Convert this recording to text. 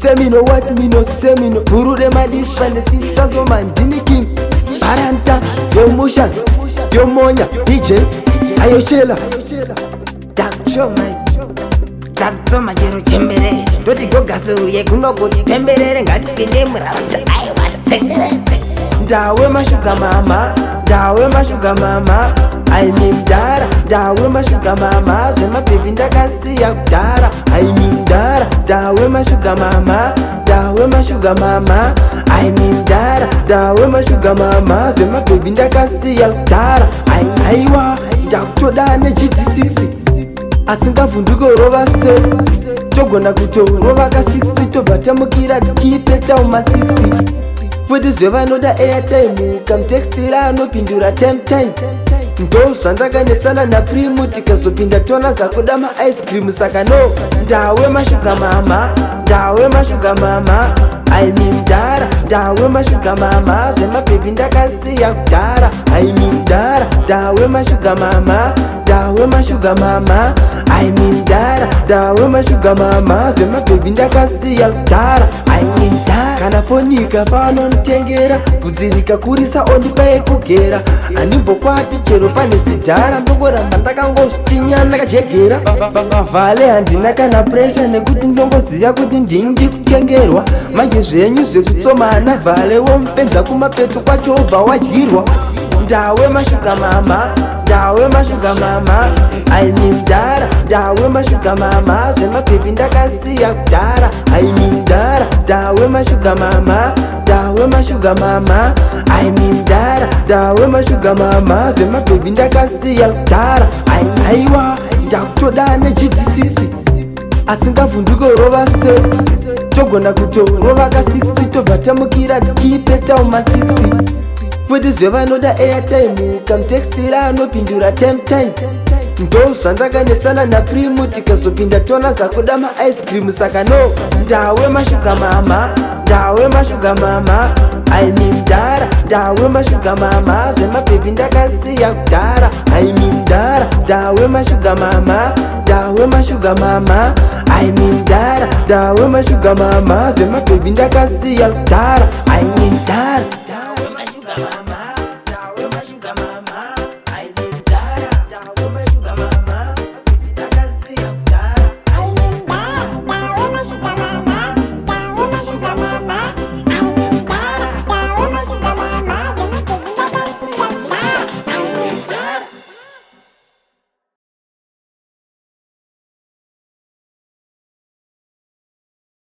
Semino what me no semino. Puru de madish and the STANSOL-MAN Dini King. Paranta, yo MUSHAX, yo Monya, DJ, ayo Shela. Takto majero chembere doti gogasu ye kunogoti pembere ngati pinde murata ayo batsengere Dawe mashuga mama, dawe mashuga mama, I mean dara, dawe mashuga mama, zema baby ndakasiya kudara, I mean dara, dawe mashuga mama, dawe mashuga mama, I mean dara, dawe mashuga mama, zema baby ndakasiya kudara, aiwa, ndakutoda ne GT6, asingavhunduko rova 7, togona kutorova ka 60, tobva tamukira tichipeta uma 6. Mwedizve vanoda airtime, kamutextira anopindura time. Ndo zvandakanetsana naprimu, tikazopinda tona zakuda maice cream. Saka no, dawe mashuga mama, dawe mashuga mama, I mean dara, dawe mashuga mama, zvemabebi ndakasiya kudhara, I mean dara, dawe mashuga mama, dawe mashuga mama, I mean dara, dawe mashuga mama, zvemabebi ndakasiya kudhara, I mean dara. Kana fonika vanonditengera, bvudzi rikakurisa ondipa yekugera, handimbokwati chero pane sidhara, ndongoramba ndakangozvitinya ndakajegera. Vhale handina kana presha nekuti ndongoziya kuti ndini kutengerwa. Manje zvenyu zvekutsomana vhale womufenza kumapeto kwacho obva wadyirwa. Dawe mashuga mama, dawe mashuga mama, I mean dara, dawe mashuga mama, zvemabebi ndakasiya kudhara, I mean dara, dawe mashuga mama, dawe mashuga mama, I mean dara, dawe mashuga mama, zvemabebi ndakasiya kudhara, aiwa, ndakutoda ne GT6, asingavhunduko rova 7, togona kutorova ka 60, tobva tamukira tichipeta uma 6. Mwedizve vanoda airtime, kamutextira anopindura time. Ndo zvandakanetsana naprimu, tikazopinda tona zakuda maice cream. Saka no, dawe mashuga mama, dawe mashuga mama, I mean dara, dawe mashuga mama, zvemabebi ndakasiya kudhara, I mean dara, dawe mashuga mama, dawe mashuga mama, I mean dara, dawe mashuga mama, zvemabebi ndakasiya kudhara, I mean